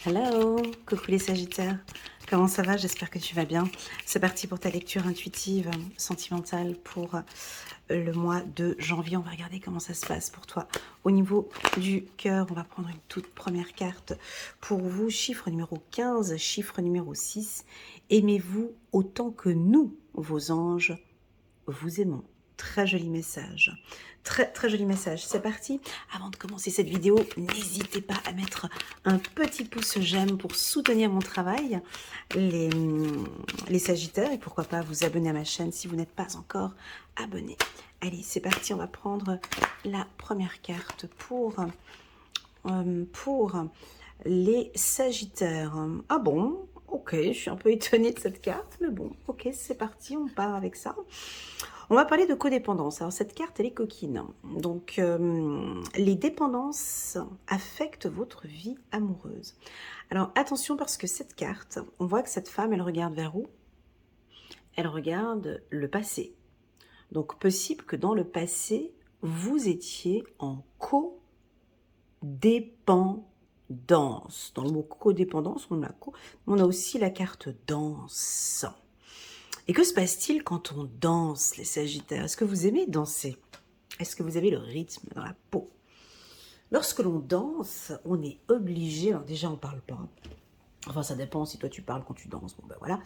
Hello, coucou les Sagittaires, comment ça va? J'espère que tu vas bien. C'est parti pour ta lecture intuitive, sentimentale pour le mois de janvier. On va regarder comment ça se passe pour toi. Au niveau du cœur, on va prendre une toute première carte pour vous. Chiffre numéro 15, chiffre numéro 6. Aimez-vous autant que nous, vos anges, vous aimons. Très joli message. Très joli message. C'est parti. Avant de commencer cette vidéo, n'hésitez pas à mettre un petit pouce j'aime pour soutenir mon travail, les Sagittaires, et pourquoi pas vous abonner à ma chaîne si vous n'êtes pas encore abonné. Allez, c'est parti. On va prendre la première carte pour les Sagittaires. Ah bon? Ok, je suis un peu étonnée de cette carte, mais bon, ok, c'est parti, on part avec ça. On va parler de codépendance. Alors cette carte, elle est coquine. Donc les dépendances affectent votre vie amoureuse. Alors attention parce que cette carte, on voit que cette femme, elle regarde vers où? Elle regarde le passé. Donc possible que dans le passé, vous étiez en codépendance. Dans le mot codépendance, on a aussi la carte danse. Et que se passe-t-il quand on danse, les Sagittaires? Est-ce que vous aimez danser? Est-ce que vous avez le rythme dans la peau? Lorsque l'on danse, on est obligé, alors déjà on parle pas, enfin ça dépend si toi tu parles quand tu danses, bon ben voilà,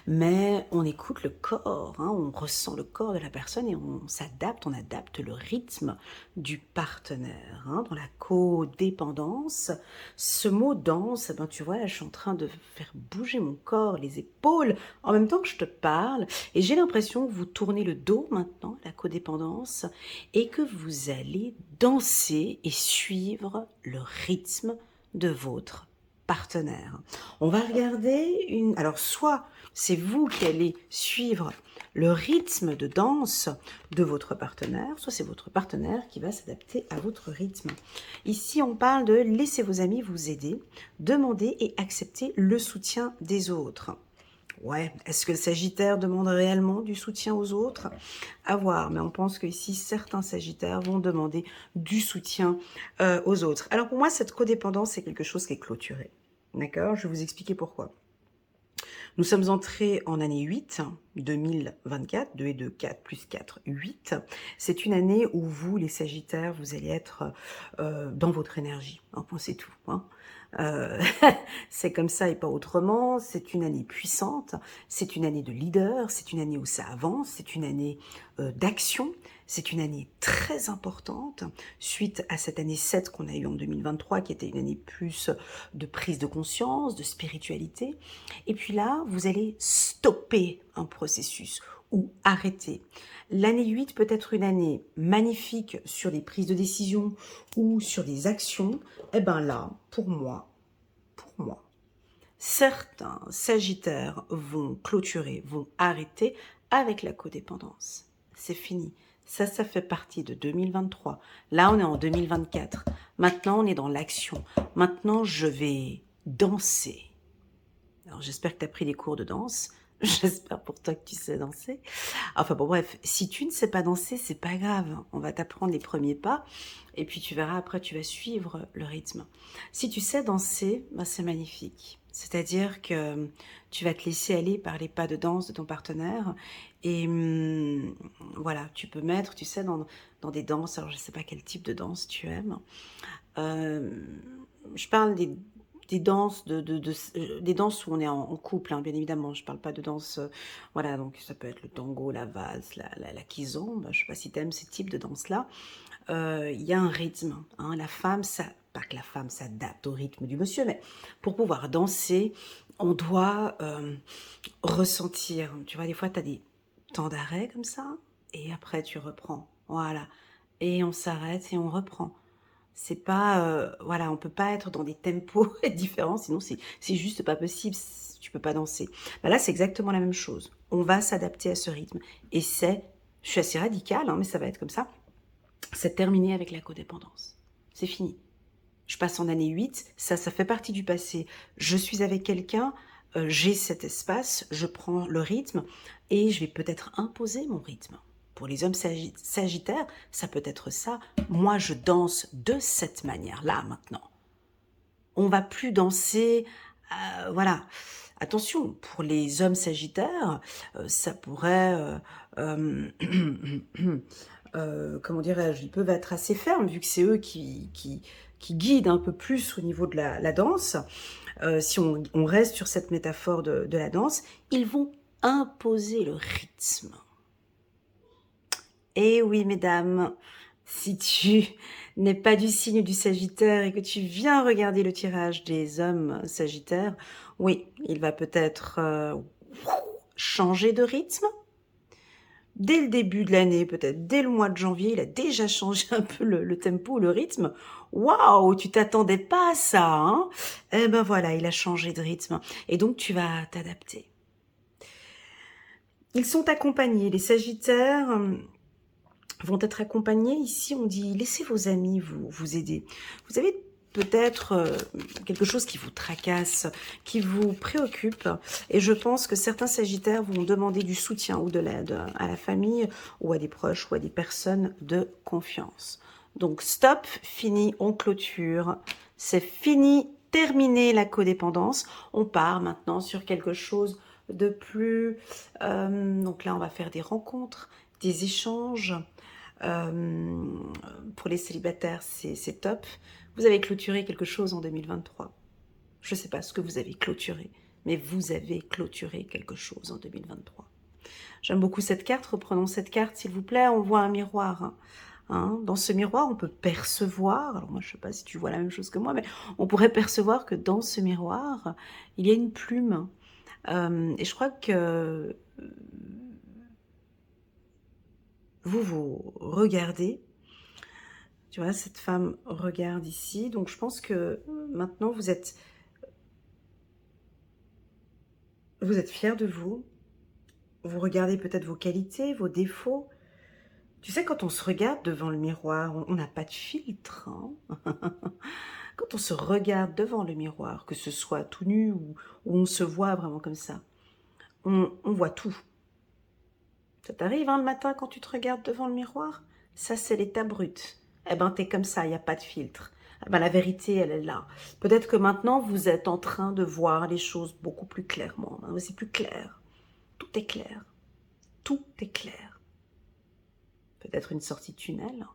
mais on écoute le corps, hein, on ressent le corps de la personne et on s'adapte, on adapte le rythme du partenaire. Hein, dans la codépendance, ce mot danse, ben tu vois, là, je suis en train de faire bouger mon corps, les épaules, en même temps que je te parle, et j'ai l'impression que vous tournez le dos maintenant, la codépendance, et que vous allez danser et suivre le rythme de votre partenaire. On va regarder une... Alors, soit c'est vous qui allez suivre le rythme de danse de votre partenaire, soit c'est votre partenaire qui va s'adapter à votre rythme. Ici, on parle de laisser vos amis vous aider, demander et accepter le soutien des autres. Ouais, est-ce que le Sagittaire demande réellement du soutien aux autres? À voir, mais on pense que ici certains Sagittaires vont demander du soutien aux autres. Alors pour moi, cette codépendance, c'est quelque chose qui est clôturé. D'accord? Je vais vous expliquer pourquoi. Nous sommes entrés en année 8, 2024, 2 et 2, 4, plus 4, 8. C'est une année où vous, les Sagittaires, vous allez être dans votre énergie. Enfin, c'est tout. Hein. C'est comme ça et pas autrement. C'est une année puissante, c'est une année de leader, c'est une année où ça avance, c'est une année d'action, c'est une année très importante suite à cette année 7 qu'on a eue en 2023 qui était une année plus de prise de conscience, de spiritualité. Et puis là, vous allez stopper un processus ou arrêter. L'année 8 peut être une année magnifique sur les prises de décision ou sur des actions. Eh bien là, pour moi, certains Sagittaires vont clôturer, vont arrêter avec la codépendance. C'est fini. Ça fait partie de 2023. Là, on est en 2024. Maintenant, on est dans l'action. Maintenant, je vais danser. Alors, j'espère que tu as pris des cours de danse. J'espère pour toi que tu sais danser. Enfin bon, bref, si tu ne sais pas danser, c'est pas grave. On va t'apprendre les premiers pas et puis tu verras après, tu vas suivre le rythme. Si tu sais danser, ben c'est magnifique. C'est-à-dire que tu vas te laisser aller par les pas de danse de ton partenaire et voilà, tu peux mettre, tu sais, dans des danses, alors je ne sais pas quel type de danse tu aimes. Je parle des danses des danses où on est en couple, hein, bien évidemment. Je parle pas de danse, voilà, donc ça peut être le tango, la valse, la kizomba. Je sais pas si tu aimes ces types de danses-là. Il y a un rythme. Hein, la femme, ça, pas que la femme s'adapte au rythme du monsieur, mais pour pouvoir danser, on doit ressentir. Tu vois, des fois, tu as des temps d'arrêt comme ça, et après, tu reprends. Voilà. Et on s'arrête et on reprend. C'est pas, voilà, on peut pas être dans des tempos différents, sinon c'est juste pas possible, tu peux pas danser. Bah là, c'est exactement la même chose. On va s'adapter à ce rythme. Et je suis assez radicale, hein, mais ça va être comme ça, c'est terminé avec la codépendance. C'est fini. Je passe en année 8, ça fait partie du passé. Je suis avec quelqu'un, j'ai cet espace, je prends le rythme et je vais peut-être imposer mon rythme. Pour les hommes sagittaires, ça peut être ça. Moi, je danse de cette manière-là maintenant. on va plus danser, voilà. Attention, pour les hommes sagittaires, ça pourrait, comment dirais-je, ils peuvent être assez fermes, vu que c'est eux qui guident un peu plus au niveau de la danse. Si on reste sur cette métaphore de la danse, ils vont imposer le rythme. Et oui, mesdames, si tu n'es pas du signe du Sagittaire et que tu viens regarder le tirage des hommes Sagittaires, oui, il va peut-être changer de rythme. Dès le début de l'année, peut-être dès le mois de janvier, il a déjà changé un peu le tempo, le rythme. Waouh, tu t'attendais pas à ça, hein? Eh ben voilà, il a changé de rythme. Et donc, tu vas t'adapter. Ils sont accompagnés, les Sagittaires vont être accompagnés. Ici, on dit, laissez vos amis vous aider. Vous avez peut-être quelque chose qui vous tracasse, qui vous préoccupe. Et je pense que certains Sagittaires vont demander du soutien ou de l'aide à la famille ou à des proches ou à des personnes de confiance. Donc, stop, fini, on clôture. C'est fini, terminé la codépendance. On part maintenant sur quelque chose de plus... donc là, on va faire des rencontres, des échanges. Pour les célibataires, c'est top. Vous avez clôturé quelque chose en 2023. Je ne sais pas ce que vous avez clôturé, mais vous avez clôturé quelque chose en 2023. J'aime beaucoup cette carte. Reprenons cette carte, s'il vous plaît. On voit un miroir. Hein. Dans ce miroir, on peut percevoir, alors moi je ne sais pas si tu vois la même chose que moi, mais on pourrait percevoir que dans ce miroir, il y a une plume. Et je crois que vous regardez, tu vois, cette femme regarde ici, donc je pense que maintenant vous êtes fiers de vous, vous regardez peut-être vos qualités, vos défauts. Tu sais, quand on se regarde devant le miroir, on n'a pas de filtre, hein. Quand on se regarde devant le miroir, que ce soit tout nu ou on se voit vraiment comme ça, on voit tout. Ça t'arrive, hein, le matin quand tu te regardes devant le miroir? Ça, c'est l'état brut. Eh ben, t'es comme ça, il n'y a pas de filtre. Eh ben, la vérité, elle est là. Peut-être que maintenant, vous êtes en train de voir les choses beaucoup plus clairement. C'est plus clair. Tout est clair. Tout est clair. Peut-être une sortie de tunnel,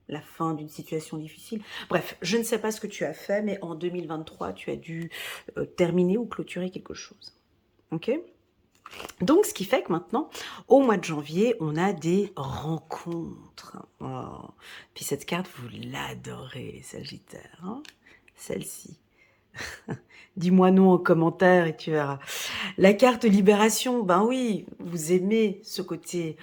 la fin d'une situation difficile. Bref, je ne sais pas ce que tu as fait, mais en 2023, tu as dû terminer ou clôturer quelque chose. Ok ? Donc, ce qui fait que maintenant, au mois de janvier, on a des rencontres. Oh. Puis cette carte, vous l'adorez, les Sagittaires. Hein, celle-ci. Dis-moi non en commentaire et tu verras. La carte libération, ben oui, vous aimez ce côté...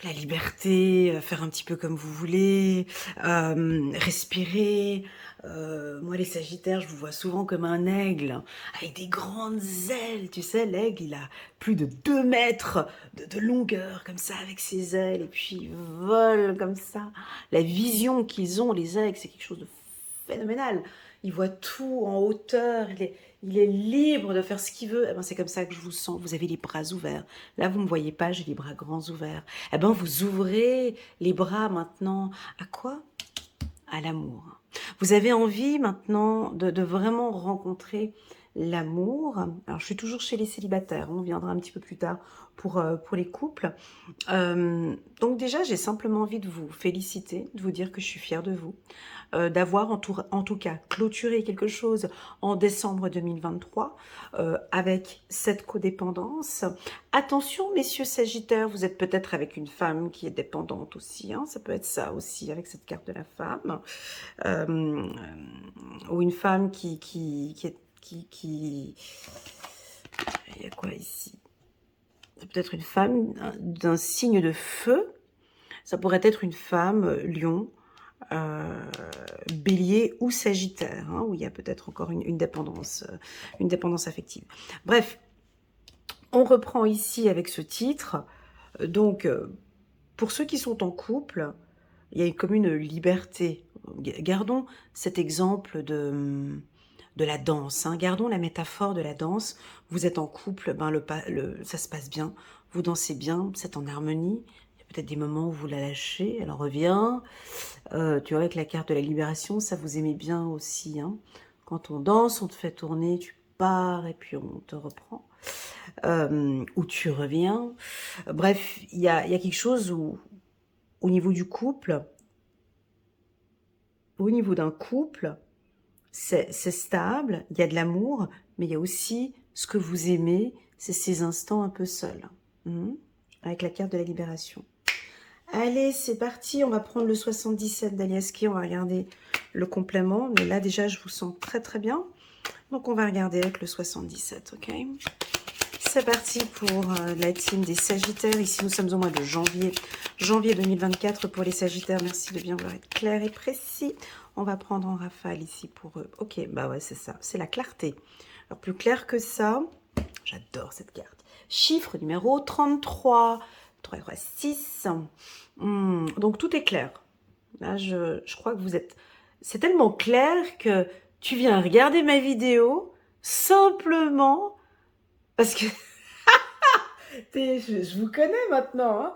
la liberté, faire un petit peu comme vous voulez, respirer. Moi, les Sagittaires, je vous vois souvent comme un aigle, avec des grandes ailes. Tu sais, l'aigle, il a plus de 2 mètres de longueur, comme ça, avec ses ailes, et puis il vole comme ça. La vision qu'ils ont, les aigles, c'est quelque chose de phénoménal. Ils voient tout en hauteur, il est libre de faire ce qu'il veut. Eh ben, c'est comme ça que je vous sens, vous avez les bras ouverts. Là, vous ne me voyez pas, j'ai les bras grands ouverts. Eh ben, vous ouvrez les bras maintenant. À quoi? À l'amour. Vous avez envie maintenant de vraiment rencontrer l'amour. Alors, je suis toujours chez les célibataires, on viendra un petit peu plus tard pour les couples. Donc déjà, j'ai simplement envie de vous féliciter, de vous dire que je suis fière de vous, d'avoir en tout cas clôturé quelque chose en décembre 2023 avec cette codépendance. Attention, messieurs Sagittaires, vous êtes peut-être avec une femme qui est dépendante aussi, hein, ça peut être ça aussi avec cette carte de la femme, ou une femme qui est... il y a quoi ici? C'est peut-être une femme d'un signe de feu. Ça pourrait être une femme lion, bélier ou sagittaire, hein, où il y a peut-être encore une dépendance affective. Bref, on reprend ici avec ce titre. Donc, pour ceux qui sont en couple, il y a comme une liberté. Gardons cet exemple de la danse. Hein. Gardons la métaphore de la danse. Vous êtes en couple, ben ça se passe bien. Vous dansez bien, c'est en harmonie. Il y a peut-être des moments où vous la lâchez, elle revient. Tu vois, avec la carte de la libération, ça vous aimez bien aussi, hein. Quand on danse, on te fait tourner, tu pars et puis on te reprend. Ou tu reviens. Bref, il y a quelque chose où, au niveau du couple, au niveau d'un couple, c'est stable, il y a de l'amour, mais il y a aussi ce que vous aimez, c'est ces instants un peu seuls. Mhm. Avec la carte de la libération. Allez, c'est parti, on va prendre le 77 d'Aliaski, on va regarder le complément, mais là déjà je vous sens très très bien, donc on va regarder avec le 77, ok? C'est parti pour la team des Sagittaires, ici nous sommes au mois de janvier 2024 pour les Sagittaires, merci de bien vouloir être clair et précis, on va prendre en rafale ici pour eux, ok, bah ouais c'est ça, c'est la clarté, alors plus clair que ça, j'adore cette carte, chiffre numéro 33, 3, 3, 6. Donc tout est clair. Là, je crois que vous êtes... C'est tellement clair que tu viens regarder ma vidéo simplement parce que... je vous connais maintenant, hein.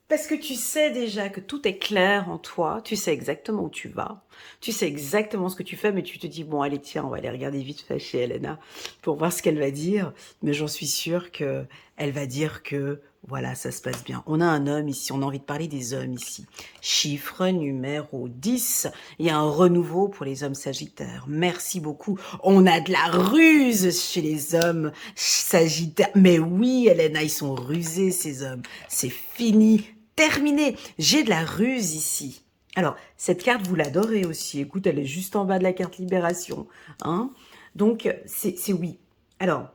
Parce que tu sais déjà que tout est clair en toi, tu sais exactement où tu vas, tu sais exactement ce que tu fais, mais tu te dis, bon, allez, tiens, on va aller regarder vite fait chez Elena pour voir ce qu'elle va dire. Mais j'en suis sûre que elle va dire que, voilà, ça se passe bien. On a un homme ici, on a envie de parler des hommes ici. Chiffre numéro 10, il y a un renouveau pour les hommes sagittaires. Merci beaucoup. On a de la ruse chez les hommes sagittaires. Mais oui, Elena, ils sont rusés, ces hommes. C'est fini. Terminé. J'ai de la ruse ici. Alors, cette carte, vous l'adorez aussi. Écoute, elle est juste en bas de la carte libération. Hein, donc, c'est oui. Alors,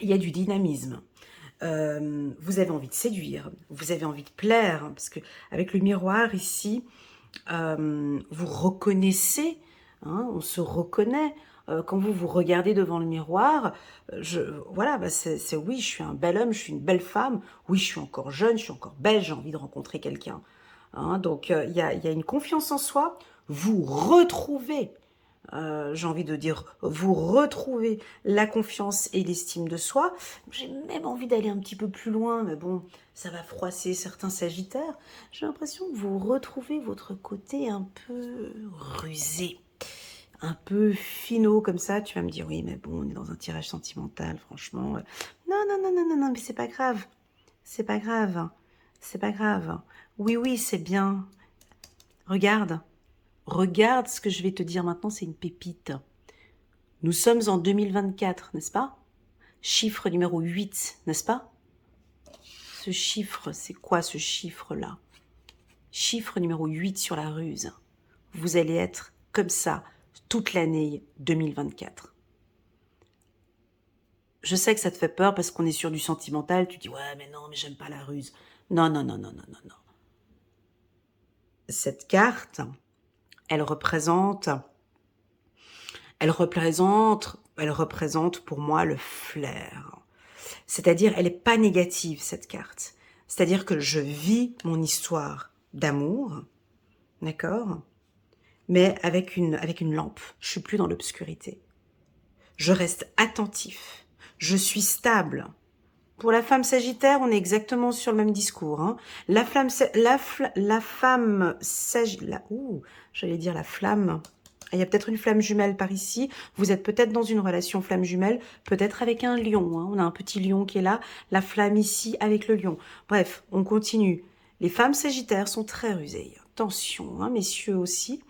il y a du dynamisme. Vous avez envie de séduire. Vous avez envie de plaire. Hein, parce que avec le miroir ici, vous reconnaissez. Hein, on se reconnaît. Quand vous vous regardez devant le miroir, voilà, bah c'est oui, je suis un bel homme, je suis une belle femme, oui, je suis encore jeune, je suis encore belle, j'ai envie de rencontrer quelqu'un. Hein, donc, il y a une confiance en soi, vous retrouvez, j'ai envie de dire, vous retrouvez la confiance et l'estime de soi. J'ai même envie d'aller un petit peu plus loin, mais bon, ça va froisser certains sagittaires. J'ai l'impression que vous retrouvez votre côté un peu rusé, un peu finaux comme ça, tu vas me dire, oui, mais bon, on est dans un tirage sentimental, franchement. Non, non, non, non, non, non, mais c'est pas grave. C'est pas grave. C'est pas grave. Oui, oui, c'est bien. Regarde. Regarde ce que je vais te dire maintenant, c'est une pépite. Nous sommes en 2024, n'est-ce pas? Chiffre numéro 8, n'est-ce pas? Ce chiffre, c'est quoi ce chiffre-là? Chiffre numéro 8 sur la ruse. Vous allez être comme ça toute l'année 2024. Je sais que ça te fait peur parce qu'on est sur du sentimental. Tu dis, ouais, mais non, mais j'aime pas la ruse. Non, non, non, non, non, non, non. Cette carte, elle représente pour moi le flair. C'est-à-dire, elle n'est pas négative, cette carte. C'est-à-dire que je vis mon histoire d'amour, d'accord? Mais avec une lampe. Je suis plus dans l'obscurité. Je reste attentif. Je suis stable. Pour la femme sagittaire, on est exactement sur le même discours. Hein. La femme sagittaire... j'allais dire la flamme... Il y a peut-être une flamme jumelle par ici. Vous êtes peut-être dans une relation flamme jumelle, peut-être avec un lion. Hein. On a un petit lion qui est là. La flamme ici avec le lion. Bref, on continue. Les femmes sagittaires sont très rusées. Attention, hein, messieurs aussi.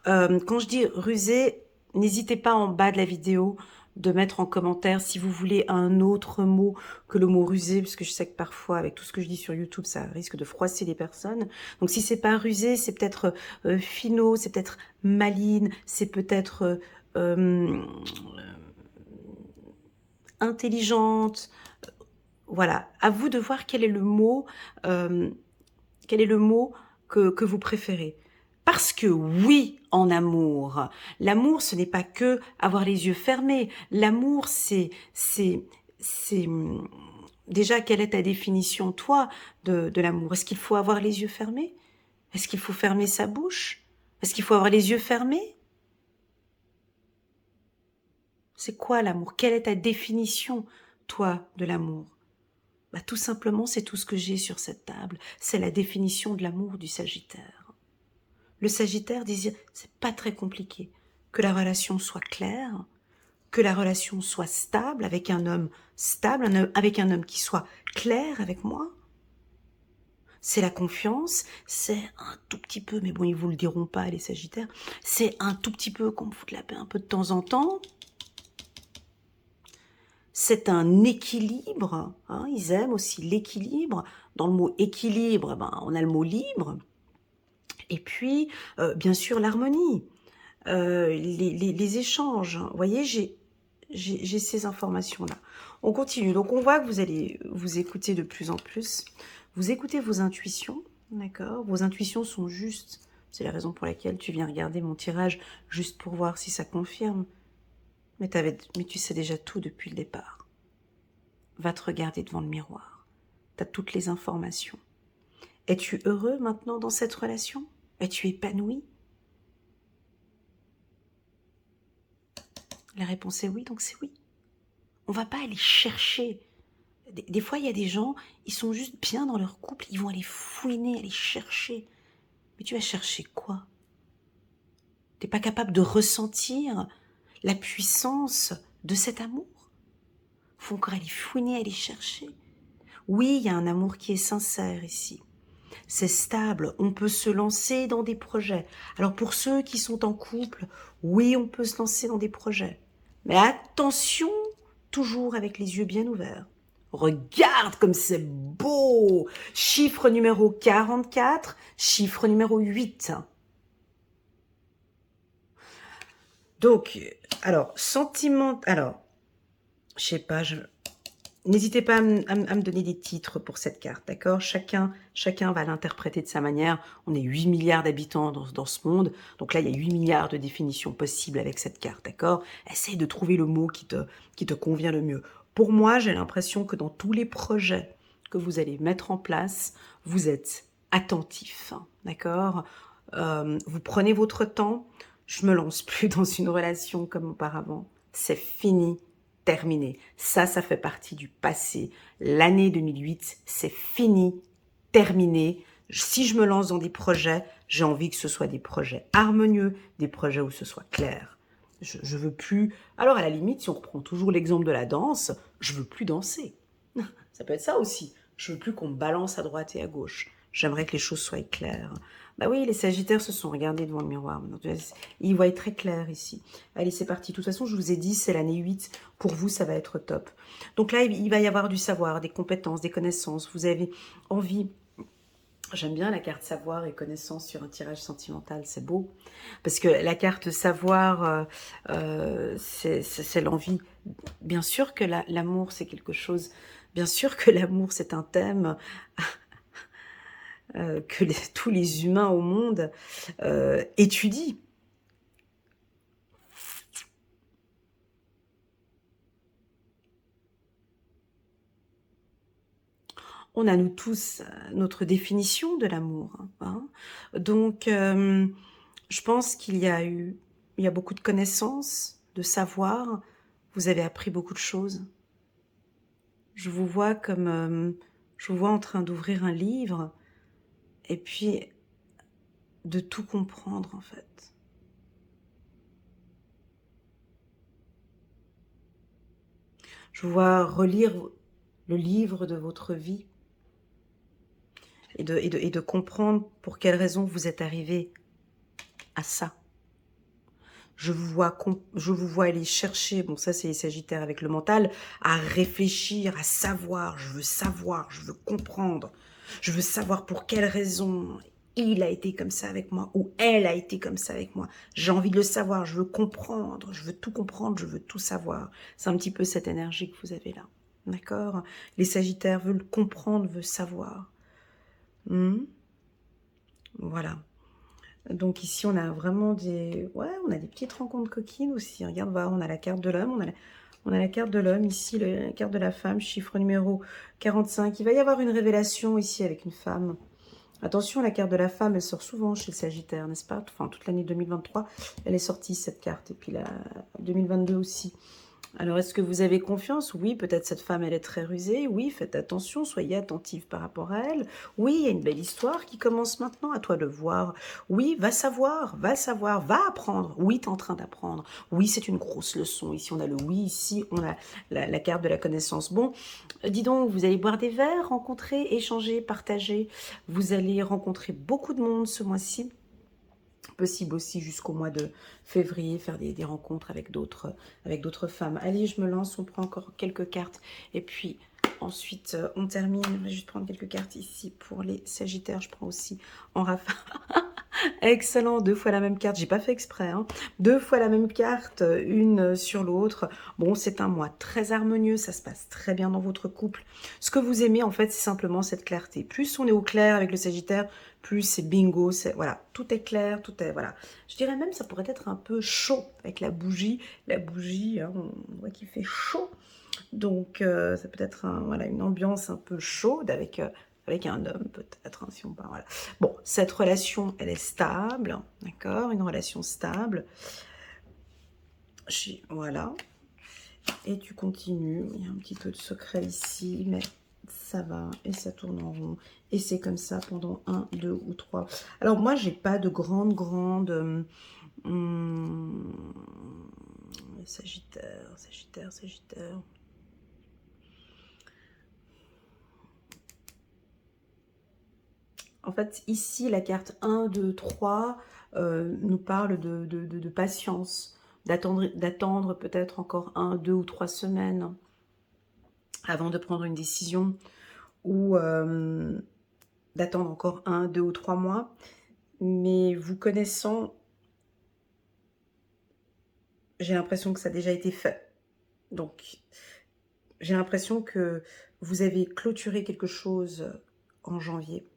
Quand je dis rusées, n'hésitez pas en bas de la vidéo de mettre en commentaire si vous voulez un autre mot que le mot rusé, parce que je sais que parfois, avec tout ce que je dis sur YouTube, ça risque de froisser les personnes. Donc si c'est pas rusé, c'est peut-être finot, c'est peut-être maline, c'est peut-être intelligente. Voilà, à vous de voir quel est le mot, que vous préférez. Parce que oui, en amour, l'amour, ce n'est pas que avoir les yeux fermés. L'amour, c'est déjà, quelle est ta définition, toi, de l'amour? Est-ce qu'il faut avoir les yeux fermés? Est-ce qu'il faut fermer sa bouche? Est-ce qu'il faut avoir les yeux fermés? C'est quoi l'amour? Quelle est ta définition, toi, de l'amour? Bah, tout simplement, c'est tout ce que j'ai sur cette table. C'est la définition de l'amour du Sagittaire. Le Sagittaire désire, c'est pas très compliqué, que la relation soit claire, que la relation soit stable, avec un homme stable, avec un homme qui soit clair avec moi. C'est la confiance, c'est un tout petit peu, mais bon, ils vous le diront pas, les Sagittaires, c'est un tout petit peu qu'on me fout la paix un peu de temps en temps. C'est un équilibre, hein, ils aiment aussi l'équilibre. Dans le mot équilibre, ben, on a le mot libre. Et puis, bien sûr, l'harmonie, les échanges. Vous voyez, j'ai ces informations-là. On continue. Donc, on voit que vous allez vous écouter de plus en plus. Vous écoutez vos intuitions, d'accord? Vos intuitions sont justes. C'est la raison pour laquelle tu viens regarder mon tirage, juste pour voir si ça confirme. Mais tu sais déjà tout depuis le départ. Va te regarder devant le miroir. Tu as toutes les informations. Es-tu heureux maintenant dans cette relation? Es-tu épanoui? La réponse est oui, donc c'est oui. On va pas aller chercher. Des fois, il y a des gens, ils sont juste bien dans leur couple, ils vont aller fouiner, aller chercher. Mais tu vas chercher quoi? T'es pas capable de ressentir la puissance de cet amour? Faut encore aller fouiner, aller chercher. Oui, il y a un amour qui est sincère ici. C'est stable, on peut se lancer dans des projets. Alors pour ceux qui sont en couple, oui, on peut se lancer dans des projets. Mais attention, toujours avec les yeux bien ouverts. Regarde comme c'est beau! Chiffre numéro 44, chiffre numéro 8. Donc, alors, je sais pas, n'hésitez pas à me donner des titres pour cette carte, d'accord? Chacun va l'interpréter de sa manière. On est 8 milliards d'habitants dans ce monde. Donc là, il y a 8 milliards de définitions possibles avec cette carte, d'accord? Essaye de trouver le mot qui te convient le mieux. Pour moi, j'ai l'impression que dans tous les projets que vous allez mettre en place, vous êtes attentif, hein, d'accord? Vous prenez votre temps. Je me lance plus dans une relation comme auparavant. C'est fini. Terminé. Ça fait partie du passé. L'année 2008, c'est fini, terminé. Si je me lance dans des projets, j'ai envie que ce soit des projets harmonieux, des projets où ce soit clair. Je veux plus... Alors à la limite, si on reprend toujours l'exemple de la danse, je veux plus danser. Ça peut être ça aussi. Je veux plus qu'on me balance à droite et à gauche. J'aimerais que les choses soient claires. Bah oui, les Sagittaires se sont regardés devant le miroir. Ils voient très clair ici. Allez, c'est parti. De toute façon, je vous ai dit, c'est l'année 8. Pour vous, ça va être top. Donc là, il va y avoir du savoir, des compétences, des connaissances. Vous avez envie... J'aime bien la carte savoir et connaissance sur un tirage sentimental, c'est beau. Parce que la carte savoir, c'est l'envie. Bien sûr que l'amour, c'est quelque chose... Bien sûr que l'amour, c'est un thème que tous les humains au monde étudient. On a nous tous notre définition de l'amour. Hein. Donc, je pense qu'il y a beaucoup de connaissances, de savoir. Vous avez appris beaucoup de choses. Je vous vois je vous vois en train d'ouvrir un livre et puis de tout comprendre en fait. Je vous vois relire le livre de votre vie et de comprendre pour quelles raisons vous êtes arrivé à ça. Je vous vois aller chercher, bon ça c'est les Sagittaires avec le mental, à réfléchir, à savoir, je veux comprendre, je veux savoir pour quelles raisons il a été comme ça avec moi, ou elle a été comme ça avec moi. J'ai envie de le savoir, je veux comprendre, je veux tout comprendre, je veux tout savoir. C'est un petit peu cette énergie que vous avez là, d'accord? Les Sagittaires veulent comprendre, veulent savoir. Voilà. Donc ici, on a vraiment des... Ouais, on a des petites rencontres coquines aussi. Regarde, voilà, on a la carte de l'homme, on a la carte de l'homme, ici, la carte de la femme, chiffre numéro 45. Il va y avoir une révélation ici avec une femme. Attention, la carte de la femme, elle sort souvent chez le Sagittaire, n'est-ce pas? Enfin, toute l'année 2023, elle est sortie, cette carte. Et puis la 2022 aussi. Alors, est-ce que vous avez confiance? Oui, peut-être cette femme, elle est très rusée. Oui, faites attention, soyez attentif par rapport à elle. Oui, il y a une belle histoire qui commence maintenant, à toi de voir. Oui, va savoir, va apprendre. Oui, tu es en train d'apprendre. Oui, c'est une grosse leçon. Ici, on a le oui, ici, on a la carte de la connaissance. Bon, dis donc, vous allez boire des verres, rencontrer, échanger, partager. Vous allez rencontrer beaucoup de monde ce mois-ci. Possible aussi jusqu'au mois de février, faire des rencontres avec d'autres femmes. Allez, je me lance, on prend encore quelques cartes. Et puis ensuite, on termine. Je vais juste prendre quelques cartes ici pour les Sagittaires. Je prends aussi en rafale. Excellent, 2 fois la même carte, j'ai pas fait exprès, hein. 2 fois la même carte, une sur l'autre. Bon, c'est un mois très harmonieux, ça se passe très bien dans votre couple. Ce que vous aimez, en fait, c'est simplement cette clarté. Plus on est au clair avec le Sagittaire, plus c'est bingo, voilà, tout est clair, tout est, voilà. Je dirais même, ça pourrait être un peu chaud avec la bougie, hein, on voit qu'il fait chaud. Donc, ça peut être voilà, une ambiance un peu chaude avec un homme peut-être, hein, si on parle. Voilà. Bon, cette relation, elle est stable, d'accord? Une relation stable. Voilà. Et tu continues. Il y a un petit peu de secret ici, mais ça va et ça tourne en rond. Et c'est comme ça pendant 1, 2 ou 3. Alors, moi, j'ai pas de grande... Sagittaire, Sagittaire, Sagittaire. En fait, ici, la carte 1, 2, 3 nous parle de patience, d'attendre peut-être encore 1, 2 ou 3 semaines avant de prendre une décision, ou d'attendre encore 1, 2 ou 3 mois. Mais vous connaissant, j'ai l'impression que ça a déjà été fait. Donc, j'ai l'impression que vous avez clôturé quelque chose en janvier,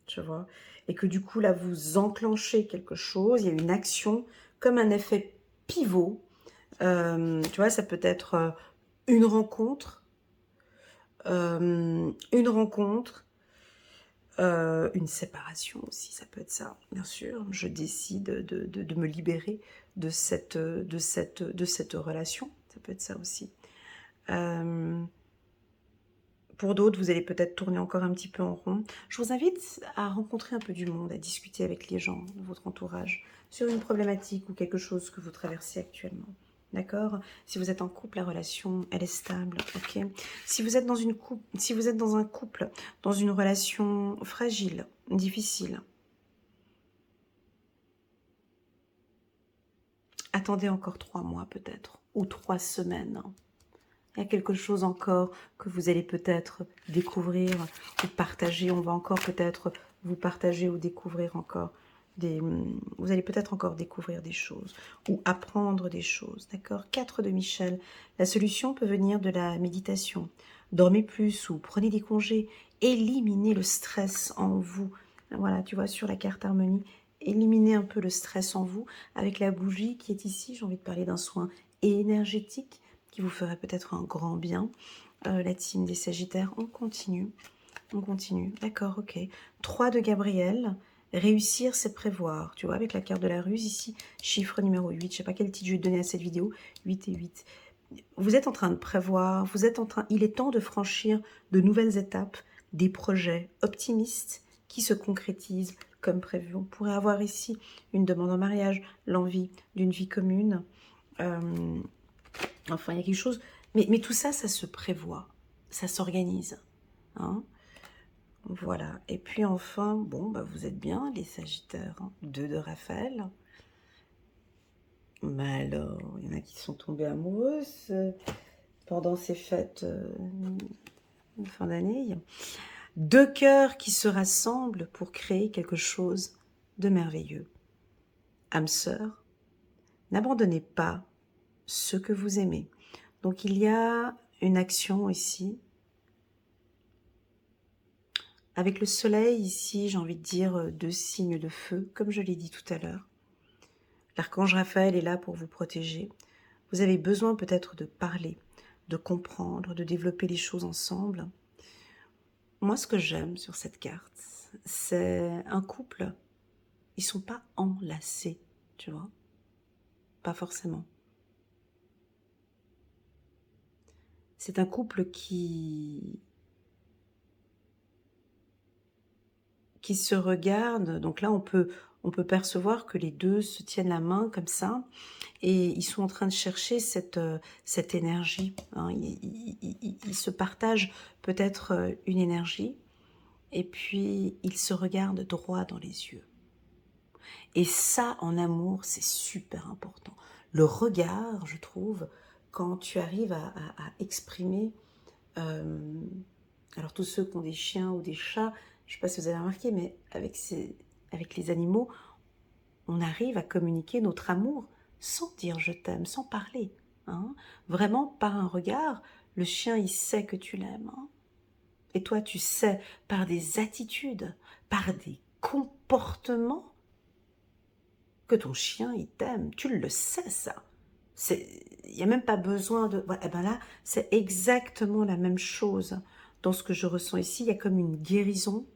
tu vois, et que du coup, là, vous enclenchez quelque chose, il y a une action, comme un effet pivot, tu vois, ça peut être une rencontre, une rencontre, une séparation aussi, ça peut être ça, bien sûr, je décide de me libérer de cette relation, ça peut être ça aussi. Pour d'autres, vous allez peut-être tourner encore un petit peu en rond. Je vous invite à rencontrer un peu du monde, à discuter avec les gens de votre entourage sur une problématique ou quelque chose que vous traversez actuellement. D'accord? Si vous êtes en couple, la relation, elle est stable, ok? Si vous êtes dans un couple, dans une relation fragile, difficile, attendez encore 3 mois peut-être, ou 3 semaines. Il y a quelque chose encore que vous allez peut-être découvrir ou partager. On va encore peut-être vous partager ou découvrir encore vous allez peut-être encore découvrir des choses ou apprendre des choses. D'accord? 4 de Michel. La solution peut venir de la méditation. Dormez plus ou prenez des congés. Éliminez le stress en vous. Voilà, tu vois, sur la carte harmonie, éliminez un peu le stress en vous avec la bougie qui est ici. J'ai envie de parler d'un soin énergétique qui vous ferait peut-être un grand bien. La team des Sagittaires, on continue. On continue, d'accord, ok. 3 de Gabriel, réussir c'est prévoir. Tu vois, avec la carte de la ruse ici, chiffre numéro 8. Je ne sais pas quel titre je vais donner à cette vidéo. 8 et 8. Vous êtes en train de prévoir, il est temps de franchir de nouvelles étapes, des projets optimistes qui se concrétisent comme prévu. On pourrait avoir ici une demande en mariage, l'envie d'une vie commune. Enfin, il y a quelque chose... Mais tout ça, ça se prévoit. Ça s'organise. Hein, voilà. Et puis enfin, bon, bah, vous êtes bien, les Sagittaires. Hein. 2 de Raphaël. Mais alors, il y en a qui sont tombés amoureuses pendant ces fêtes de fin d'année. 2 cœurs qui se rassemblent pour créer quelque chose de merveilleux. Âme sœur, n'abandonnez pas ce que vous aimez. Donc, il y a une action ici. Avec le soleil ici, j'ai envie de dire 2 signes de feu, comme je l'ai dit tout à l'heure. L'archange Raphaël est là pour vous protéger. Vous avez besoin peut-être de parler, de comprendre, de développer les choses ensemble. Moi, ce que j'aime sur cette carte, c'est un couple. Ils ne sont pas enlacés, tu vois. Pas forcément. C'est un couple qui se regarde. Donc là, on peut percevoir que les deux se tiennent la main comme ça et ils sont en train de chercher cette énergie, hein. Ils se partagent peut-être une énergie et puis ils se regardent droit dans les yeux. Et ça, en amour, c'est super important. Le regard, je trouve, quand tu arrives à exprimer... alors tous ceux qui ont des chiens ou des chats, je ne sais pas si vous avez remarqué, mais avec les animaux, on arrive à communiquer notre amour sans dire je t'aime, sans parler, hein. Vraiment par un regard, le chien il sait que tu l'aimes, hein. Et toi tu sais par des attitudes, par des comportements que ton chien il t'aime, tu le sais ça. Il n'y a même pas besoin de... Voilà, et ben là, c'est exactement la même chose dans ce que je ressens ici. Il y a comme une guérison.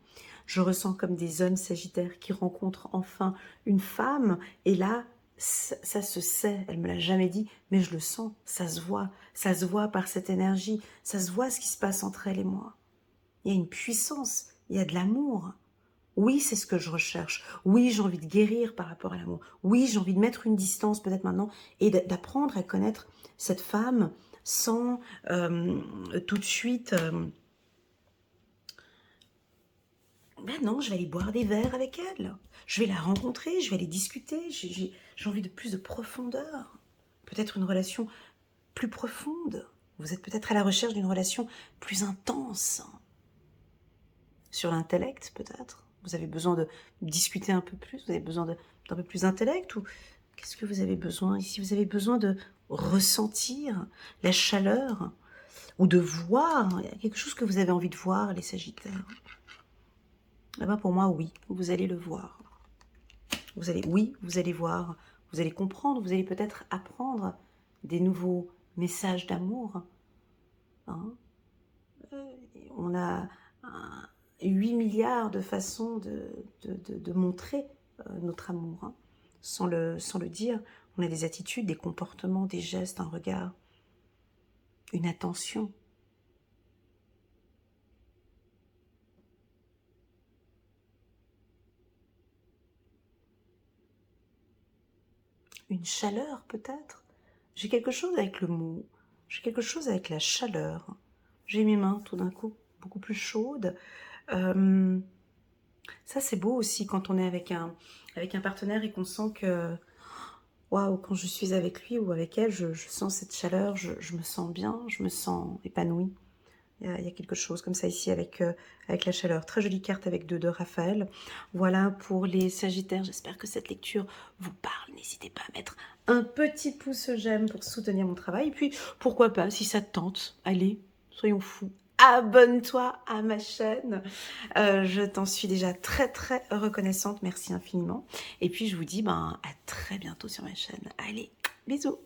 Je ressens comme des hommes sagittaires qui rencontrent enfin une femme. Et là, ça se sait. Elle me l'a jamais dit, mais je le sens. Ça se voit. Ça se voit par cette énergie. Ça se voit ce qui se passe entre elle et moi. Il y a une puissance. Il y a de l'amour. Oui, c'est ce que je recherche. Oui, j'ai envie de guérir par rapport à l'amour. Oui, j'ai envie de mettre une distance peut-être maintenant et d'apprendre à connaître cette femme sans tout de suite... ben non, je vais aller boire des verres avec elle. Je vais la rencontrer, je vais aller discuter. J'ai envie de plus de profondeur. Peut-être une relation plus profonde. Vous êtes peut-être à la recherche d'une relation plus intense. Sur l'intellect, peut-être. Vous avez besoin de discuter un peu plus, vous avez besoin d'un peu plus d'intellect, ou qu'est-ce que vous avez besoin ici? Vous avez besoin de ressentir la chaleur, ou de voir, il y a quelque chose que vous avez envie de voir, les Sagittaires. Eh ben pour moi, oui, vous allez le voir. Oui, vous allez voir, vous allez comprendre, vous allez peut-être apprendre des nouveaux messages d'amour, hein. On a 8 milliards de façons de montrer notre amour, hein, sans le dire. On a des attitudes, des comportements, des gestes, un regard, une attention. Une chaleur peut-être. J'ai quelque chose avec le mot, j'ai quelque chose avec la chaleur. J'ai mes mains tout d'un coup beaucoup plus chaudes. Ça c'est beau aussi quand on est avec un partenaire et qu'on sent que waouh, quand je suis avec lui ou avec elle, je sens cette chaleur, je me sens bien, je me sens épanouie. Il y a quelque chose comme ça ici avec la chaleur. Très jolie carte avec deux de Raphaël. Voilà pour les Sagittaires. J'espère que cette lecture vous parle. N'hésitez pas à mettre un petit pouce j'aime pour soutenir mon travail. Et puis, pourquoi pas, si ça te tente, allez, soyons fous. Abonne-toi à ma chaîne. Je t'en suis déjà très très reconnaissante. Merci infiniment. Et puis, je vous dis à très bientôt sur ma chaîne. Allez, bisous.